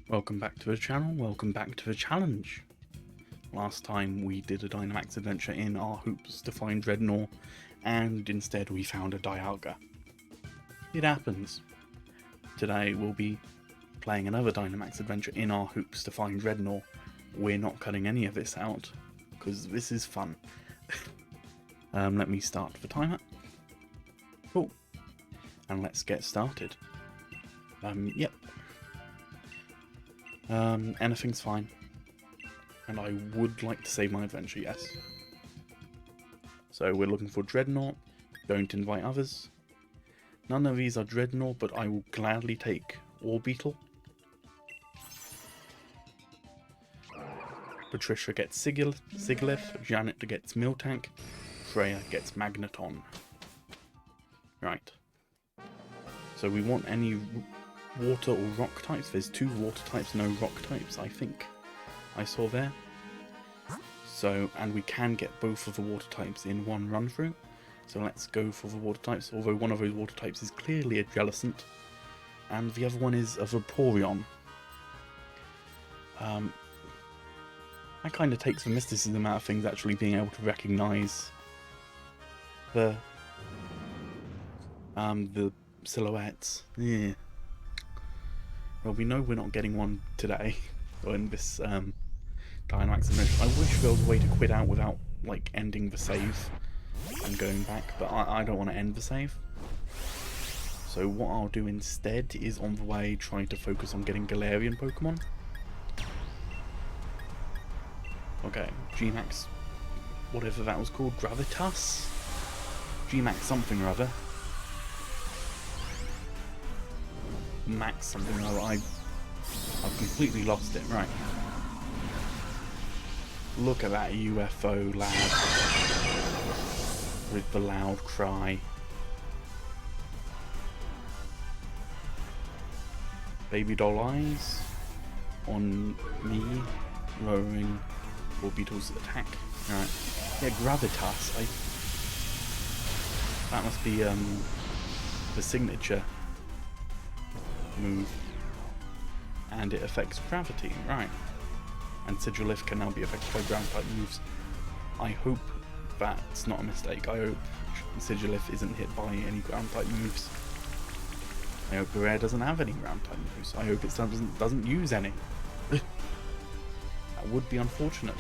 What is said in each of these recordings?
Welcome back to the channel, welcome back to the challenge. Last time we did a Dynamax adventure in our hopes to find Drednaw, and instead we found a Dialga. It happens. Today we'll be playing another Dynamax adventure in our hopes to find Drednaw. We're not cutting any of this out, because this is fun. Let me start the timer. Cool. And let's get started. Yep. Anything's fine. And I would like to save my adventure, yes. So we're looking for Drednaw. Don't invite others. None of these are Drednaw, but I will gladly take Orbeetle. Patricia gets Sigilyph, Janet gets Miltank, Freya gets Magneton. Right. So we want any water or rock types. There's 2 water types, no rock types, I think I saw there. So, and we can get both of the water types in one run through. So let's go for the water types, although one of those water types is clearly a Jellicent, and the other one is a Vaporeon. That kind of takes the mysticism out of things actually being able to recognise the silhouettes. Yeah. Well, we know we're not getting one today, or in this Dynamax Adventure. I wish there was a way to quit out without, like, ending the save and going back, but I don't want to end the save. So what I'll do instead is on the way try to focus on getting Galarian Pokemon. Okay, Gmax, whatever that was called, Gravitas? Gmax something or other. Max something or other. I've completely lost it. Right. Look at that UFO lad with the loud cry. Baby doll eyes on me, lowering Orbeetle's attack. Right. Yeah, Gravitas. That must be the signature move, and it affects gravity, right? And Sigilyph can now be affected by ground type moves. I hope that's not a mistake. I hope Sigilyph isn't hit by any ground type moves. I hope the rare doesn't have any ground type moves. I hope it doesn't use any. That would be unfortunate.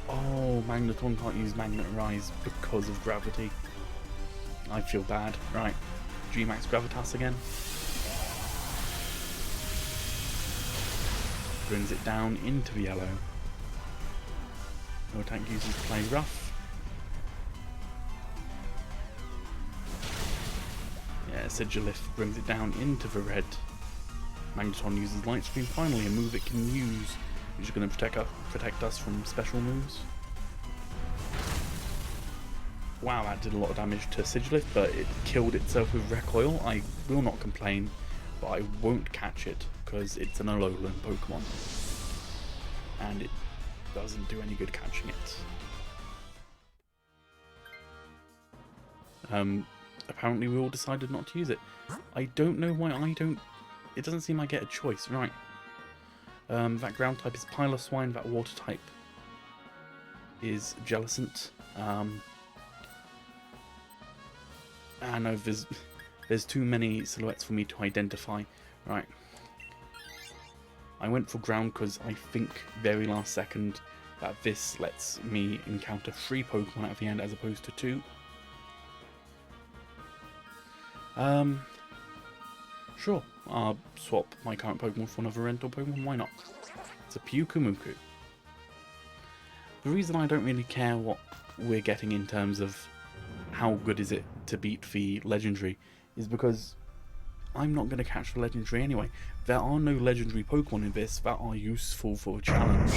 Oh, Magneton can't use Magnet Rise because of gravity. I feel bad. Right, Gmax Gravitas again. Brings it down into the yellow. No tank uses Play Rough. Yeah, Sigilyph brings it down into the red. Magneton uses Light Screen. Finally, a move it can use, which is going to protect us from special moves. Wow, that did a lot of damage to Sigilyph, but it killed itself with Recoil. I will not complain, but I won't catch it because it's an Alolan Pokemon, and it doesn't do any good catching it. Apparently we all decided not to use it. I don't know why I don't. It doesn't seem I get a choice, right? That ground type is Piloswine, that water type is Jellicent. I know there's too many silhouettes for me to identify. Right. I went for ground because I think very last second that this lets me encounter 3 Pokemon at the end as opposed to 2. Sure, I'll swap my current Pokemon for another rental Pokemon, why not? It's a Pyukumuku. The reason I don't really care what we're getting in terms of how good is it to beat the Legendary is because I'm not going to catch the Legendary anyway. There are no Legendary Pokemon in this that are useful for a challenge.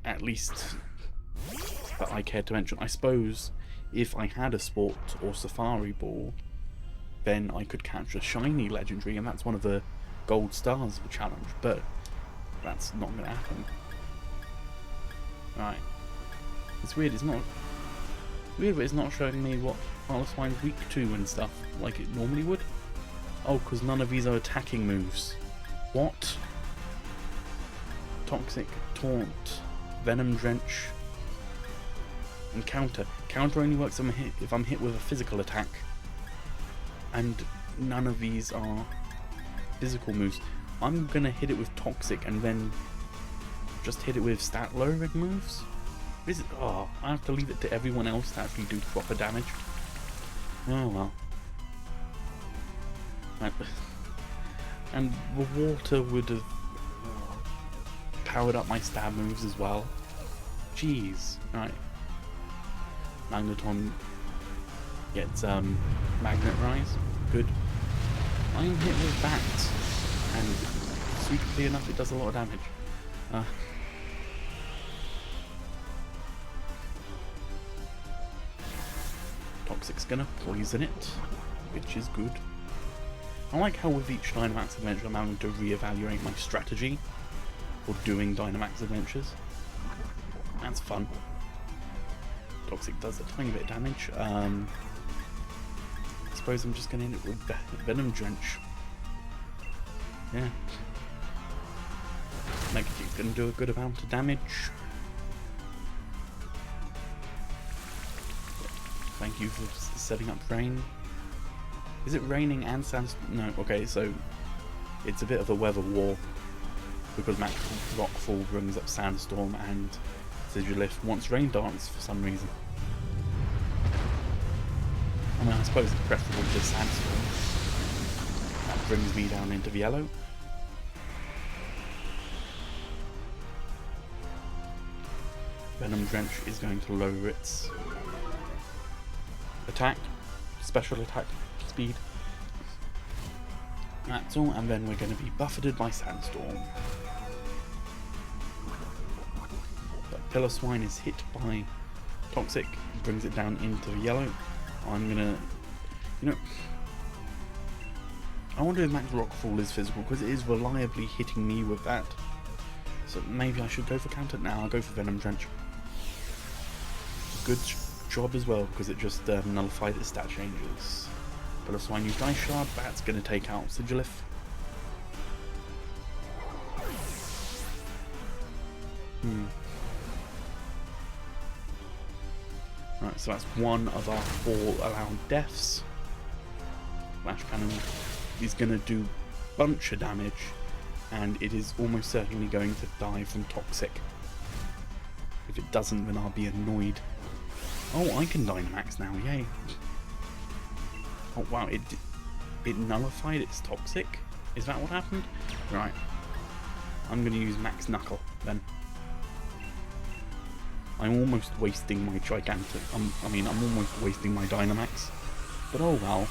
At least that I care to mention. I suppose if I had a Sport or Safari Ball, then I could catch a shiny Legendary, and that's one of the gold stars of the challenge, but that's not going to happen. Right. It's weird, it's not... Weird, but it's not showing me what Piloswine's weak to and stuff, like it normally would. Oh, because none of these are attacking moves. What? Toxic, Taunt, Venom Drench, and Counter. Counter only works if I'm hit with a physical attack, and none of these are physical moves. I'm gonna hit it with Toxic and then just hit it with stat lowering moves. Oh, I have to leave it to everyone else to actually do proper damage. Oh well. And the water would have powered up my stab moves as well. Jeez. Right. Magneton gets Magnet Rise. Good. I'm hit with that, and secretly enough it does a lot of damage. Toxic's gonna poison it, which is good. I like how with each Dynamax Adventure I'm having to reevaluate my strategy for doing Dynamax Adventures. That's fun. Toxic does a tiny bit of damage. I suppose I'm just gonna hit it with Venom Drench. Yeah. Mega Kick's gonna do a good amount of damage. Thank you for setting up rain. Is it raining and sandstorm? No, okay, so it's a bit of a weather war because Max Rockfall brings up Sandstorm and Sigilif wants Rain Dance for some reason. I mean, I suppose it's preferable to Sandstorm. That brings me down into the yellow. Venom Drench is going to lower its attack, special attack, speed. That's all, and then we're going to be buffeted by Sandstorm. But Pillar Swine is hit by Toxic, brings it down into the yellow. I'm gonna, I wonder if Max Rockfall is physical, because it is reliably hitting me with that. So maybe I should go for Counter. Now I'll go for Venom Drench. Good job as well, because it just nullified its stat changes. Pillar Swine used Ice Shard, that's going to take out Sigilif. Right, so that's one of our 4 allowed deaths. Flash Cannon is going to do a bunch of damage, and it is almost certainly going to die from Toxic. If it doesn't, then I'll be annoyed. Oh, I can Dynamax now, yay. Oh wow, it nullified its Toxic? Is that what happened? Right. I'm going to use Max Knuckle, then. I'm almost wasting my Gigantic... I'm almost wasting my Dynamax. But oh well.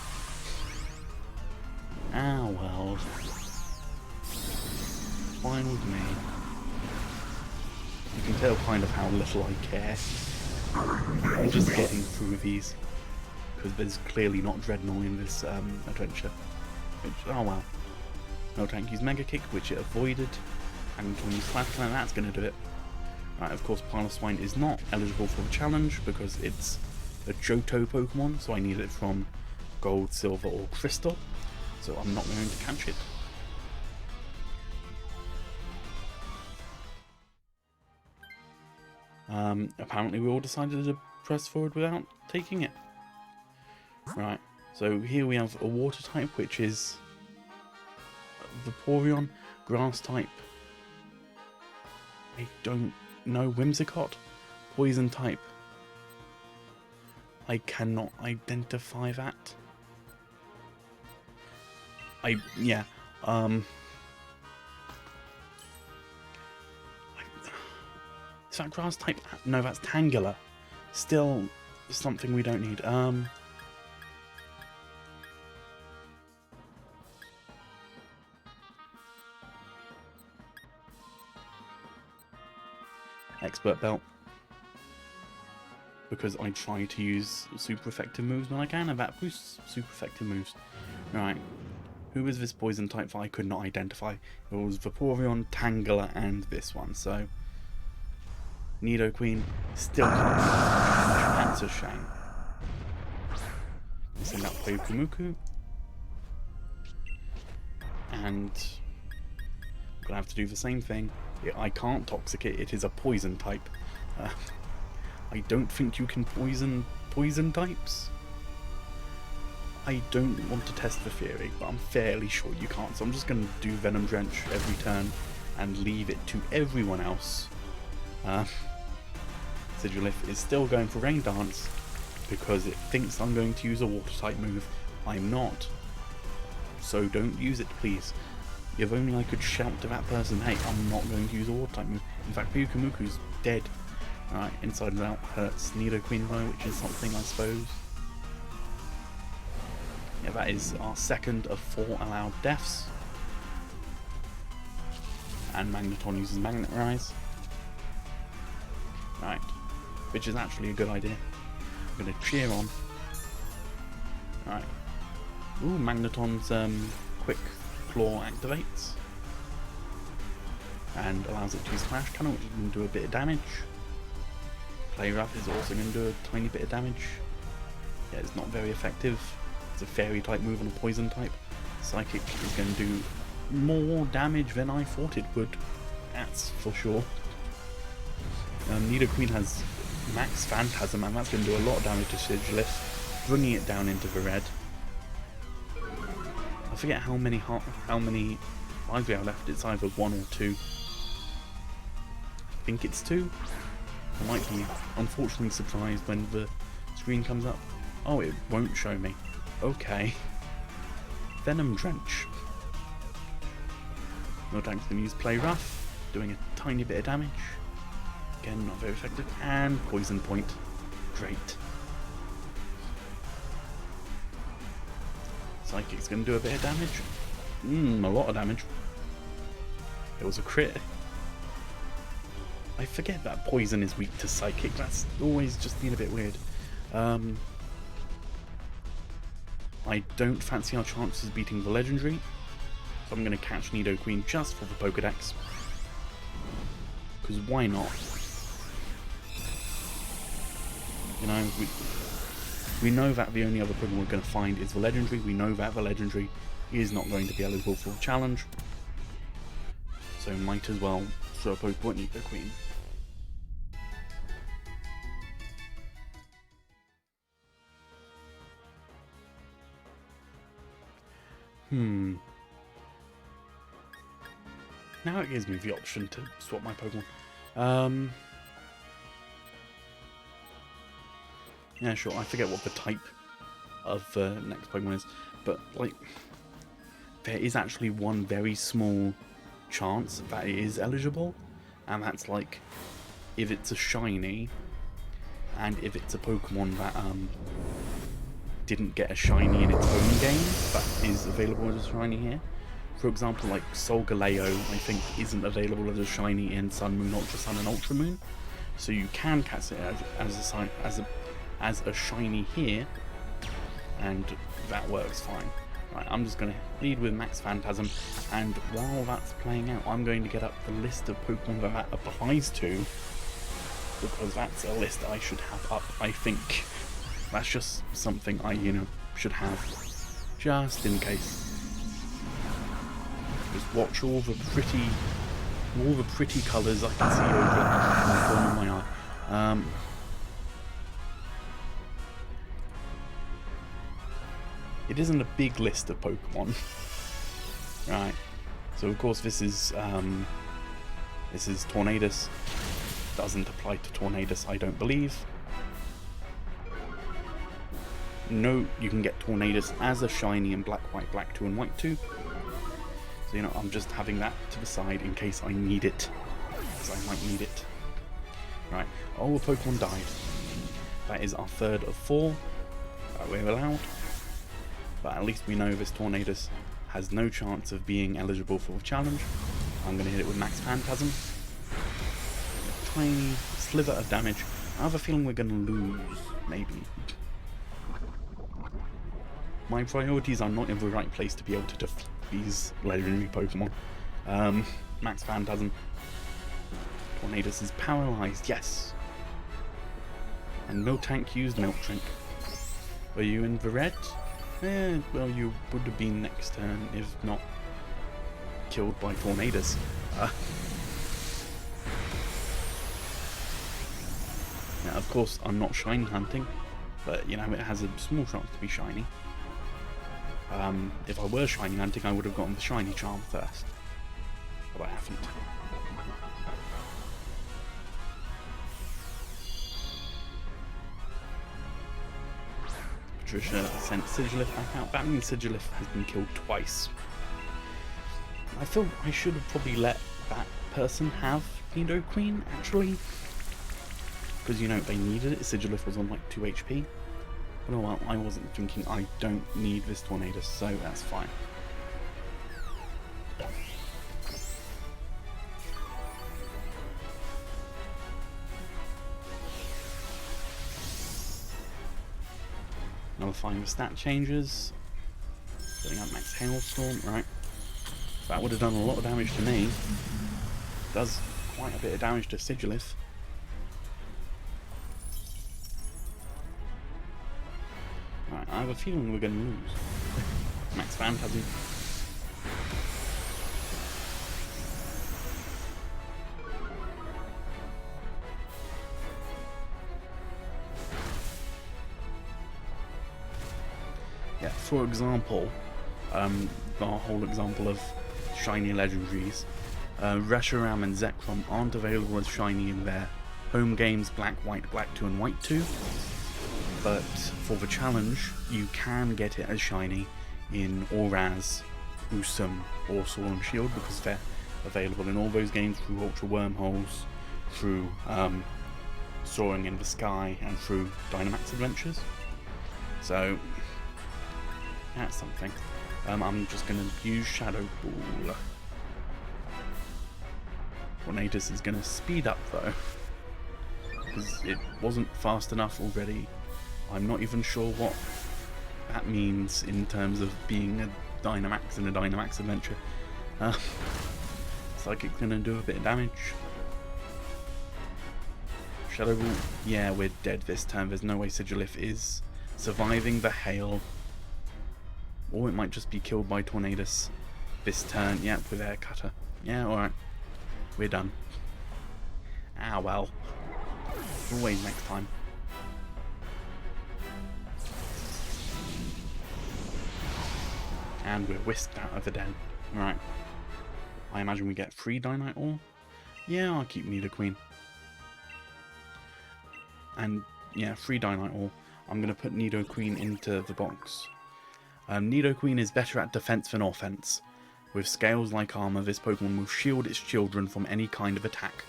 Ah well. Fine with me. You can tell kind of how little I care. I'm just getting through these, because there's clearly not Drednaw in this adventure. Which, oh well. No tank used Mega Kick, which it avoided, and can use Flash Cannon, that's going to do it. Right, of course Pillar Swine is not eligible for the challenge because it's a Johto Pokemon, so I need it from Gold, Silver or Crystal, so I'm not going to catch it. Apparently we all decided to press forward without taking it. Right, so here we have a water type, which is Vaporeon, grass type, I don't know, Whimsicott, poison type, I cannot identify that. Is that grass type? No, that's Tangela. Still something we don't need. Expert Belt. Because I try to use super effective moves when I can, and that boosts super effective moves. Right. Who is this poison type that I could not identify? It was Vaporeon, Tangela, and this one, so... Nidoqueen still can't. That's a shame. Send out Pokemon. And gonna have to do the same thing. I can't Toxic it, it is a poison type. I don't think you can poison types. I don't want to test the theory, but I'm fairly sure you can't, so I'm just going to do Venom Drench every turn and leave it to everyone else. Sigilif is still going for Rain Dance because it thinks I'm going to use a water type move. I'm not. So don't use it, please. If only I could shout to that person, hey, I'm not going to use a water type move. In fact, Pyukumuku's dead. Alright, Inside Out hurts Nidoqueen though, which is something I suppose. Yeah, that is our second of 4 allowed deaths. And Magneton uses Magnet Rise. Right, which is actually a good idea. I'm going to cheer on. Alright. Ooh, Magneton's Quick Claw activates. And allows it to use Flash Cannon, which can do a bit of damage. Play Rough is also going to do a tiny bit of damage. Yeah, it's not very effective. It's a fairy type move on a poison type. Psychic is going to do more damage than I thought it would. That's for sure. Nidoqueen has Max Phantasm, and that's going to do a lot of damage to Sigilif, bringing it down into the red. I forget how many lives we have left. It's either 1 or 2. I think it's 2. I might be unfortunately surprised when the screen comes up. Oh, it won't show me. Okay. Venom Drench. Miltank's going to use Play Rough, doing a tiny bit of damage. Again, not very effective. And Poison Point. Great. Psychic's going to do a bit of damage. A lot of damage. It was a crit. I forget that Poison is weak to Psychic. That's always just been a bit weird. I don't fancy our chances of beating the Legendary, so I'm going to catch Nidoqueen just for the Pokédex. Because why not? You know, we know that the only other Pokemon we're going to find is the Legendary. We know that the Legendary is not going to be eligible for a challenge. So might as well throw a Pokemon at Nidoqueen. Now it gives me the option to swap my Pokemon. Yeah, sure, I forget what the type of the next Pokemon is, but, like, there is actually one very small chance that it is eligible, and that's, like, if it's a shiny, and if it's a Pokemon that, didn't get a shiny in its own game, that is available as a shiny here. For example, like Solgaleo, I think, isn't available as a shiny in Sun, Moon, Ultra Sun, and Ultra Moon. So you can catch it as a shiny here, and that works fine. Right, I'm just going to lead with Max Phantasm, and while that's playing out, I'm going to get up the list of Pokemon that applies to, because that's a list I should have up, I think. That's just something I, should have, just in case. Just watch all the pretty colours I can see over the corner of my eye. It isn't a big list of Pokemon, right? So of course this is Tornadus. Doesn't apply to Tornadus, I don't believe. No, you can get Tornadus as a shiny in Black, White, Black 2 and White 2. So, I'm just having that to the side in case I need it. Because I might need it. Right. Oh, a Pokemon died. That is our third of 4 that we're allowed. But at least we know this Tornadus has no chance of being eligible for a challenge. I'm going to hit it with Max Phantasm. A tiny sliver of damage. I have a feeling we're going to lose, maybe. My priorities are not in the right place to be able to defeat these legendary Pokemon. Max Phantasm. Tornadus is paralyzed, yes. And Miltank used Milk Drink. Were you in the red? Well, you would have been next turn, if not killed by tornadoes. Now, of course, I'm not shiny hunting, but you know, it has a small chance to be shiny. If I were shiny hunting, I would have gotten the shiny charm first, but I haven't. Patricia sent Sigilif back out. That means Sigilif has been killed twice. I feel I should have probably let that person have Nidoqueen, actually. Because, you know, they needed it. Sigilif was on like 2 HP. But oh well, I wasn't thinking I don't need this Tornadus, so that's fine. Nullifying the stat changes. Setting up max hailstorm, right. That would have done a lot of damage to me. Does quite a bit of damage to Sigilif. Right, I have a feeling we're going to lose. Max Phantasm. Yeah, for example, the whole example of shiny legendaries, Reshiram and Zekrom aren't available as shiny in their home games Black, White, Black 2 and White 2, but for the challenge you can get it as shiny in Oraz, Usum or Sword and Shield because they're available in all those games through Ultra Wormholes, through Soaring in the Sky and through Dynamax Adventures. So that's something. I'm just going to use Shadow Ball. Tornadus is going to speed up though, because it wasn't fast enough already. I'm not even sure what that means in terms of being a Dynamax in a Dynamax adventure. It's like it's going to do a bit of damage. Shadow Ball, yeah, we're dead this turn. There's no way Sigilif is surviving the hail. Or it might just be killed by Tornadus this turn. Yeah, with Air Cutter. Yeah, alright. We're done. Ah, well. Always next time. And we're whisked out of the den. Alright. I imagine we get 3 Dynite Ore. Yeah, I'll keep Nidoqueen. And, yeah, 3 Dynite Ore. I'm going to put Nidoqueen into the box. Nidoqueen is better at defense than offense. With scales like armor, this Pokemon will shield its children from any kind of attack.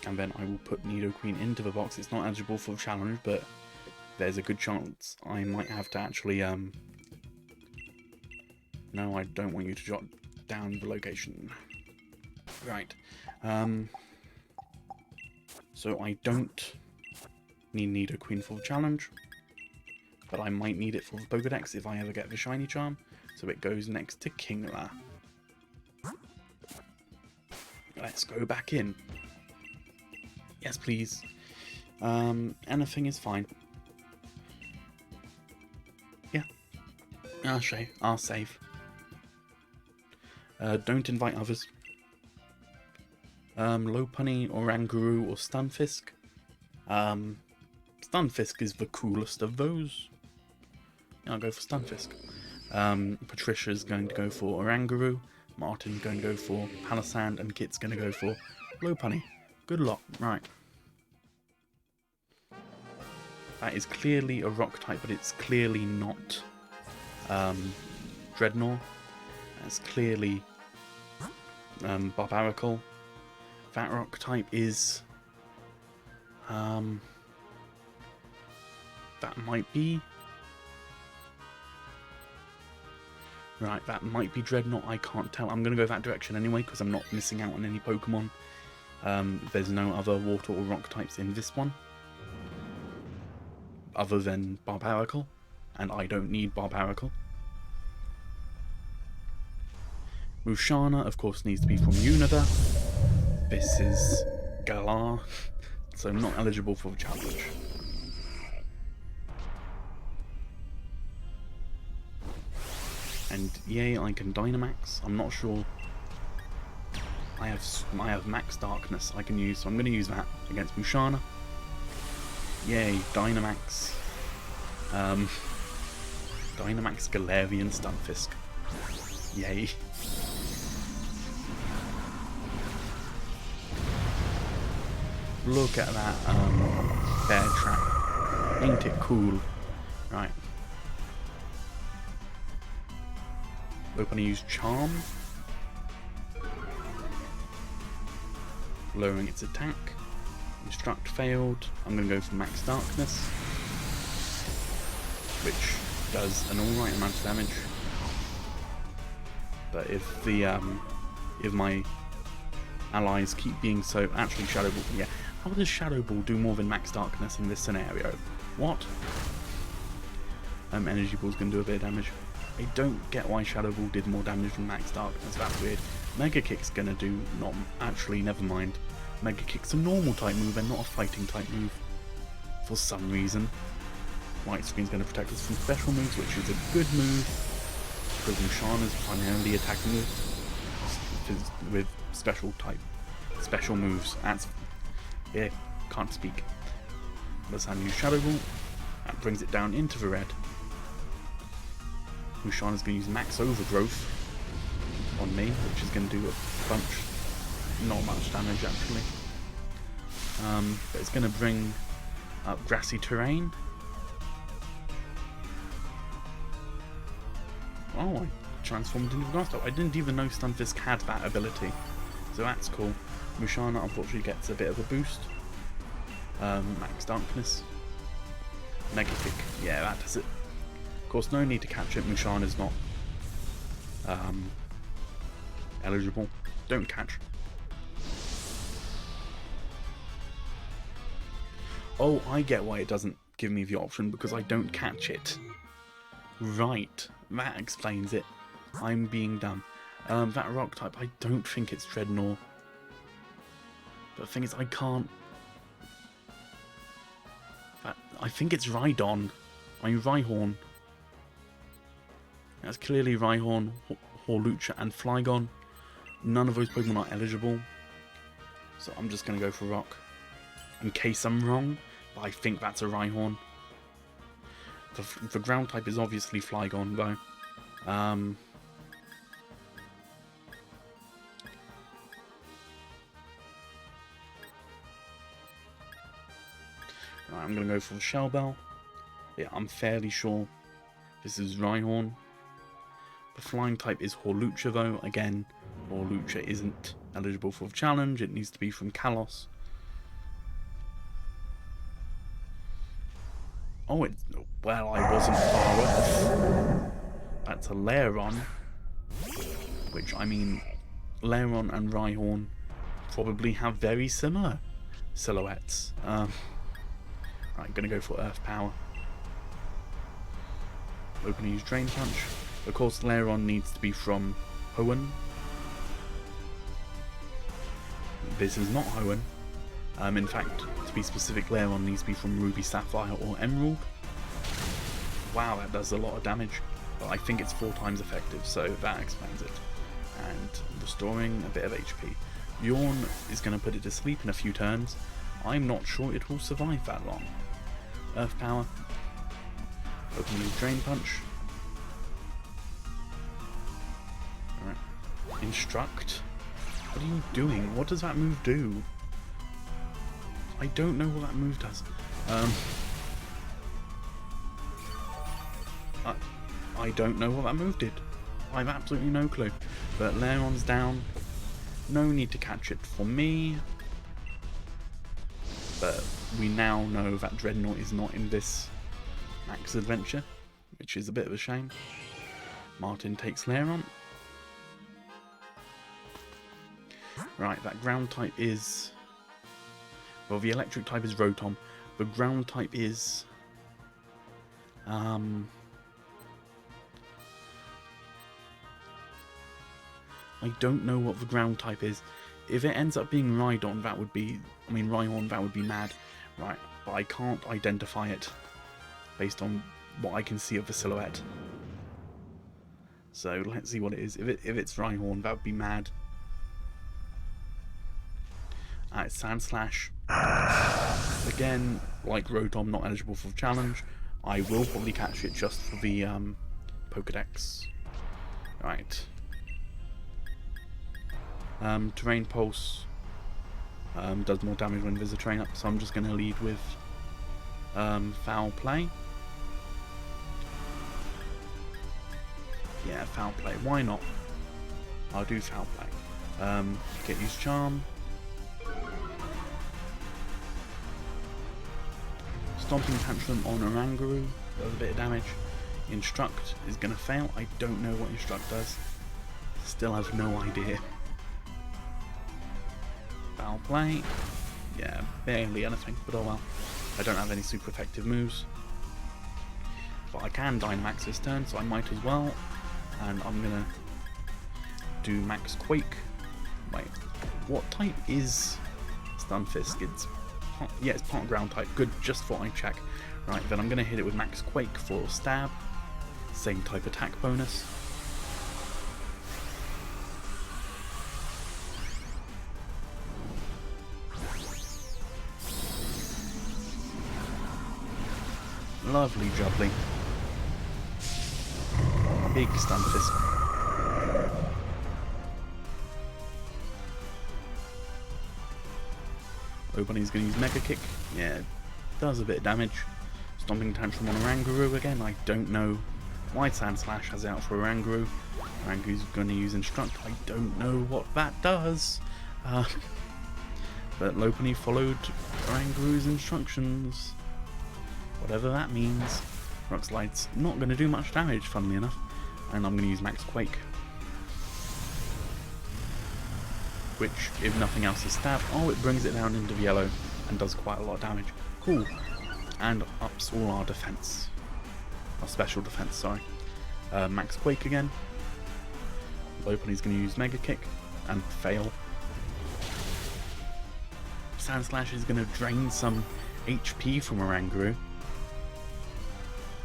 And then I will put Nidoqueen into the box. It's not eligible for the challenge, but there's a good chance I might have to actually, No, I don't want you to jot down the location. Right. So I don't need Nidoqueen for the challenge, but I might need it for the Pokédex if I ever get the shiny charm. So it goes next to Kingler. Let's go back in. Yes, please. Anything is fine. Yeah. I'll save. Don't invite others. Lopunny, Oranguru, or Stunfisk. Stunfisk is the coolest of those. I'll go for Stunfisk. Patricia's going to go for Oranguru, Martin's going to go for Palisand, and Kit's going to go for Lopunny. Good luck. Right. That is clearly a rock type, but it's clearly not Drednaw. That's clearly Barbaracle. That rock type is that might be right, that might be Drednaw, I can't tell. I'm going to go that direction anyway because I'm not missing out on any Pokemon. There's no other water or rock types in this one other than Barbaracle, and I don't need Barbaracle. Mushana, of course, needs to be from Unova. This is Galar, so not eligible for the challenge. And yay, I can Dynamax. I'm not sure. I have Max Darkness I can use, so I'm going to use that against Musharna. Yay, Dynamax. Dynamax Galarian Stunfisk. Yay. Look at that bear trap. Ain't it cool? Right. We're going to use Charm. Lowering its attack. Instruct failed. I'm going to go for Max Darkness, which does an alright amount of damage. But if my allies keep being so... Actually, Shadow Ball... Yeah. How does Shadow Ball do more than Max Darkness in this scenario? What? Energy Ball's going to do a bit of damage. I don't get why Shadow Ball did more damage than Max Darkness. That's weird. Mega Kick's going to do... Not... Actually, never mind. Mega Kick's a normal type move and not a fighting type move. For some reason. White Screen's going to protect us from special moves, which is a good move. Because Musharna's primarily attacking with special moves. That's... Yeah, can't speak. Let's have use Shadow Ball. That brings it down into the red. Musharna's going to use Max Overgrowth on me, which is going to do a bunch, not much damage actually. But it's going to bring up Grassy Terrain. Oh, I transformed into a grass type. I didn't even know Stunfisk had that ability, so that's cool. Musharna unfortunately gets a bit of a boost. Max Darkness. Mega Kick. Yeah, that does it. Of course, no need to catch it. Musharna's not eligible. Don't catch. Oh, I get why it doesn't give me the option, because I don't catch it. Right, that explains it. I'm being dumb. That rock type, I don't think it's Drednaw. But the thing is, I can't... I think it's Rhydon. I mean, Rhyhorn. That's clearly Rhyhorn, Hawlucha, and Flygon. None of those Pokemon are eligible. So I'm just going to go for Rock. In case I'm wrong, but I think that's a Rhyhorn. The ground type is obviously Flygon, though. Right, I'm going to go for the Shell Bell. Yeah, I'm fairly sure this is Rhyhorn. The flying type is Hawlucha, though. Again, Hawlucha isn't eligible for the challenge. It needs to be from Kalos. Oh, well, I wasn't far off. That's a Lairon. Which, I mean, Lairon and Rhyhorn probably have very similar silhouettes. Right, I'm going to go for Earth Power. We're going to use Drain Punch. Of course, Lairon needs to be from Hoenn. This is not Hoenn. In fact, to be specific, Lairon needs to be from Ruby, Sapphire, or Emerald. Wow, that does a lot of damage. But I think it's 4 times effective, so that explains it. And restoring a bit of HP. Yawn is going to put it to sleep in a few turns. I'm not sure it will survive that long. Earth Power. Opening Drain Punch. Alright. Instruct. What are you doing? What does that move do? I don't know what that move does. I don't know what that move did. I have absolutely no clue. But Lairon's down. No need to catch it for me. But we now know that Drednaw is not in this Max Adventure, which is a bit of a shame. Martin takes Lairon. Right, that ground type is... Well, the electric type is Rotom. The ground type is... I don't know what the ground type is. If it ends up being Rhydon, that would be... I mean, Rhyhorn, that would be mad. Right, but I can't identify it based on what I can see of the silhouette. So let's see what it is. If it's Rhyhorn, that would be mad. It's Sand Slash. Again, like Rotom, not eligible for the challenge. I will probably catch it just for the Pokédex. Right. Terrain Pulse does more damage when there's a train up, so I'm just going to lead with Foul Play. Yeah, Foul Play. Why not? I'll do Foul Play. Get Use Charm. Stomping Tantrum on Oranguru does a bit of damage. Instruct is going to fail. I don't know what Instruct does. Still have no idea. Foul Play. Yeah, barely anything, but oh well. I don't have any super effective moves. But I can Dynamax this turn, so I might as well. And I'm going to do Max Quake. Wait, what type is Stunfisk? Yeah, it's part ground type. Good, just thought I'd check. Right, then I'm going to hit it with Max Quake for Stab. Same type attack bonus. Lovely jubbly. Big Stunfisk. Bunny's going to use Mega Kick. Yeah, does a bit of damage. Stomping Tantrum on Oranguru again. I don't know why Sand Slash has it out for Oranguru. Oranguru's going to use Instruct. I don't know what that does. But Lopunny followed Oranguru's instructions. Whatever that means. Rock Slide's not going to do much damage, funnily enough. And I'm going to use Max Quake. Which, if nothing else, is Stab. Oh, it brings it down into the yellow and does quite a lot of damage. Cool. And ups all our defense. Our special defense, sorry. Max Quake again. Lopunny's going to use Mega Kick and fail. Sand Slash is going to drain some HP from Oranguru.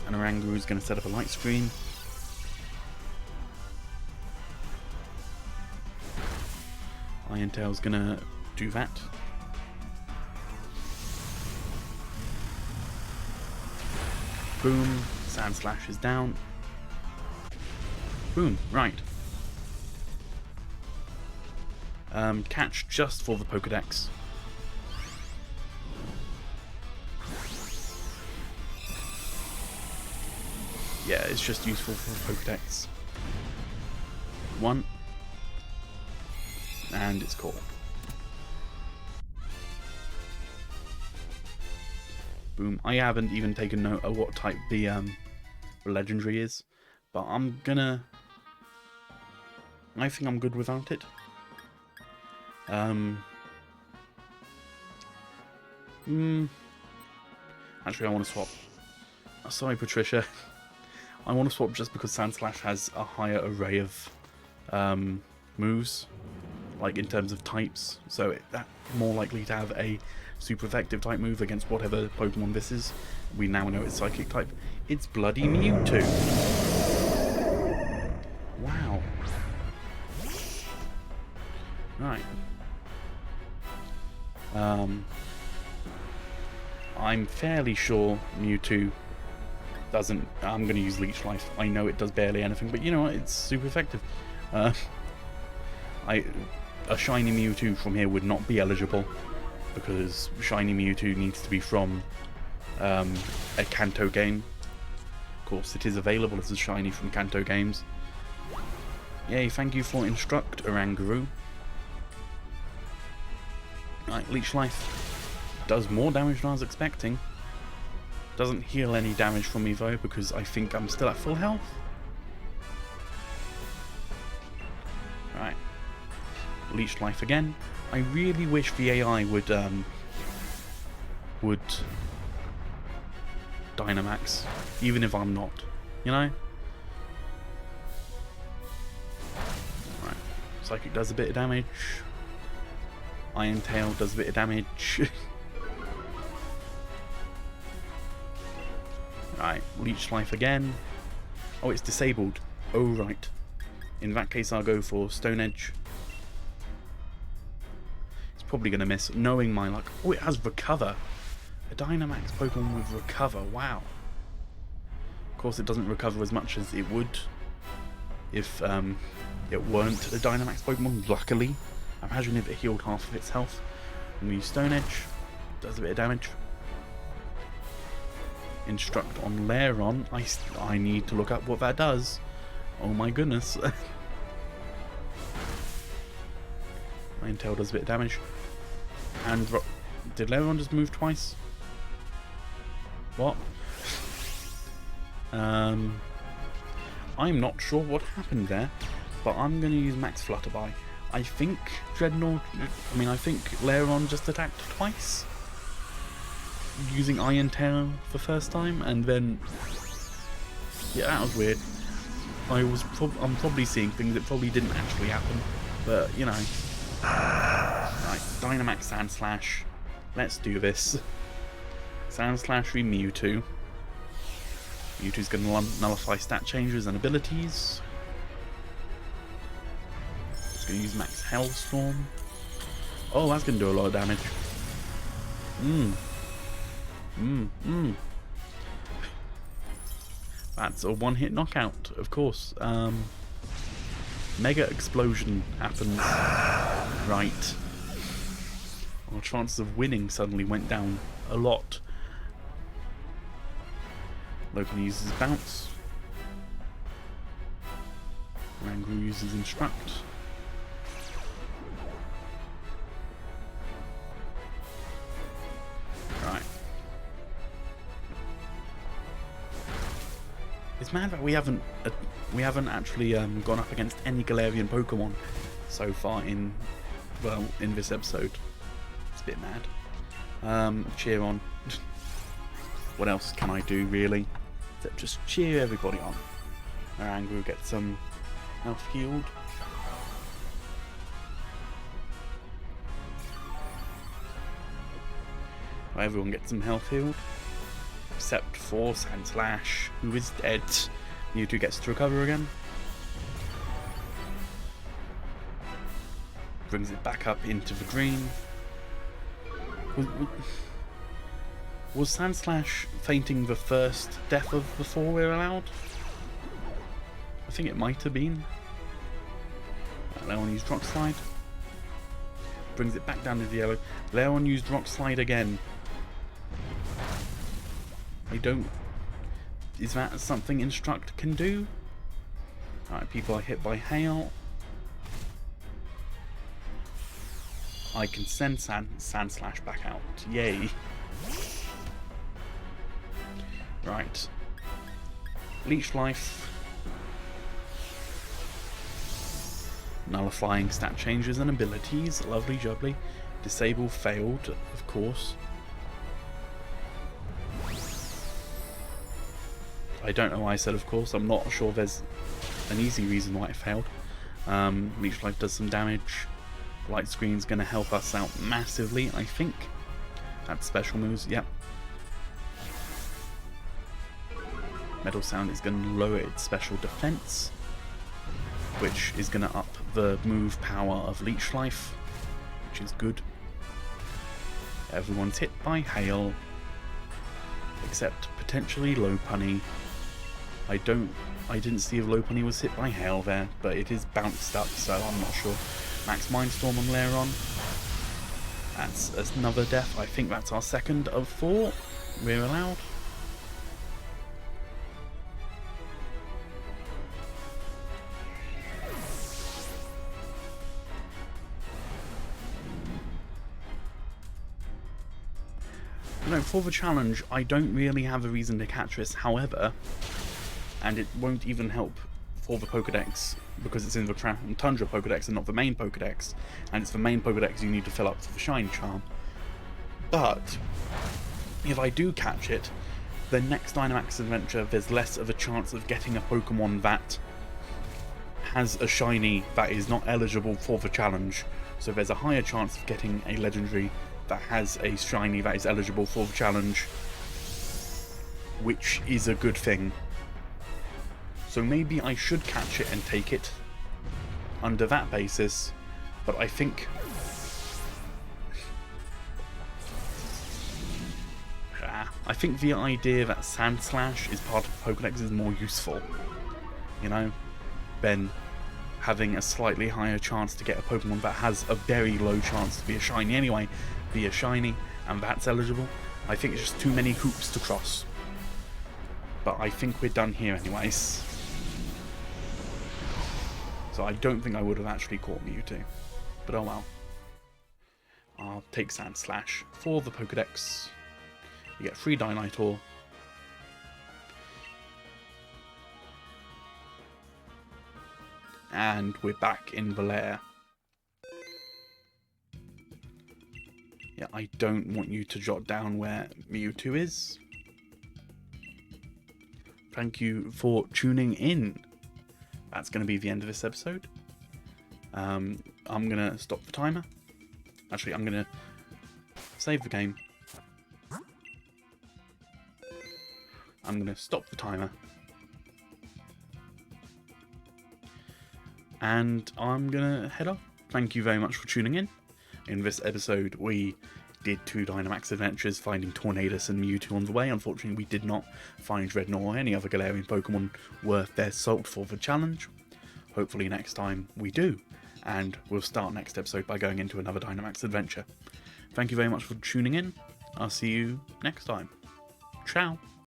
And Oranguru is going to set up a light screen. Iron Tail's gonna do that. Boom, Sand Slash is down. Boom, right. Catch just for the Pokédex. Yeah, it's just useful for the Pokédex. One. And it's caught. Boom. I haven't even taken note of what type the legendary is, but I think I'm good without it. Actually, I want to swap. Sorry, Patricia. I want to swap just because Sand Slash has a higher array of moves. Like in terms of types, so that's more likely to have a super effective type move against whatever Pokemon this is. We now know it's Psychic type. It's bloody Mewtwo. Wow. Right. I'm fairly sure Mewtwo doesn't. I'm going to use Leech Life. I know it does barely anything, but you know what? It's super effective. A shiny Mewtwo from here would not be eligible because shiny Mewtwo needs to be from a Kanto game. Of course, it is available as a shiny from Kanto games. Yay, thank you for Instruct, Oranguru. Right, Leech Life does more damage than I was expecting. Doesn't heal any damage from me though because I think I'm still at full health. Right. Leech Life again. I really wish the AI would Dynamax, even if I'm not, you know? Right. Psychic does a bit of damage. Iron Tail does a bit of damage. Right, Leech Life again. Oh, it's disabled. Oh, right. In that case, I'll go for Stone Edge. It's probably going to miss, knowing my luck. Oh, it has Recover. A Dynamax Pokemon with Recover. Wow. Of course, it doesn't recover as much as it would if it weren't a Dynamax Pokemon, luckily. Imagine if it healed half of its health. And we use Stone Edge. Does a bit of damage. Instruct on Lairon. I need to look up what that does. Oh my goodness. Tail does a bit of damage. And did Lairon just move twice? What? I'm not sure what happened there, but I'm going to use Max Flutterby. I think Drednaw, I think Lairon just attacked twice, using Iron Tail for first time, and then, yeah, that was weird. I'm probably seeing things that probably didn't actually happen, but you know. Right, Dynamax Sand Slash. Let's do this. Sand Slash re Mewtwo. Mewtwo's going to nullify stat changes and abilities. Just going to use Max Hellstorm. Oh, that's going to do a lot of damage. That's a one-hit knockout, of course. Mega Explosion happens. Right. Our chances of winning suddenly went down a lot. Logan uses Bounce. Rangru uses Instruct. Right. It's mad that we haven't actually gone up against any Galarian Pokemon so far in this episode. It's a bit mad. Cheer on. What else can I do really? Except just cheer everybody on. Rangru gets some health healed. Everyone gets some health healed. Except for Sandslash, who is dead. Mewtwo gets to recover again. Brings it back up into the green. Was Sandslash fainting the first death of the 4 we're allowed? I think it might have been. Leon used Rock Slide. Brings it back down to the yellow. Leon used Rock Slide again. Is that something Instruct can do? Alright, people are hit by hail. I can send Sandslash back out. Yay. Right. Leech Life. Nullifying stat changes and abilities. Lovely jubbly. Disable failed, of course. I don't know why I said of course. I'm not sure there's an easy reason why it failed. Leech Life does some damage. Light Screen's going to help us out massively, I think. That's special moves, yep. Metal Sound is going to lower its special defense, which is going to up the move power of Leech Life, which is good. Everyone's hit by hail, except potentially Lopunny. I didn't see if Lopunny was hit by hail there, but it is bounced up, so I'm not sure. Max Mindstorm on Lairon. That's another death. I think that's our second of 4 we're allowed. For the challenge, I don't really have a reason to catch this, however, and it won't even help for the Pokédex, because it's in the Tundra Pokédex and not the main Pokédex, and it's the main Pokédex you need to fill up for the Shiny Charm. But, if I do catch it, the next Dynamax Adventure, there's less of a chance of getting a Pokemon that has a Shiny that is not eligible for the challenge, so there's a higher chance of getting a Legendary that has a Shiny that is eligible for the challenge, which is a good thing. So maybe I should catch it and take it, under that basis, but I think the idea that Sand Slash is part of Pokédex is more useful, you know, than having a slightly higher chance to get a Pokemon that has a very low chance to be a shiny anyway, be a shiny, and that's eligible. I think it's just too many hoops to cross. But I think we're done here anyways. So I don't think I would have actually caught Mewtwo. But oh well. I'll take Sand Slash for the Pokédex. You get free Dynamax. And we're back in the lair. Yeah, I don't want you to jot down where Mewtwo is. Thank you for tuning in. That's going to be the end of this episode. I'm going to stop the timer. Actually, I'm going to save the game. I'm going to stop the timer. And I'm going to head off. Thank you very much for tuning in. In this episode, we did 2 Dynamax Adventures, finding Tornadus and Mewtwo on the way. Unfortunately, we did not find Drednaw or any other Galarian Pokemon worth their salt for the challenge. Hopefully next time we do, and we'll start next episode by going into another Dynamax Adventure. Thank you very much for tuning in. I'll see you next time. Ciao.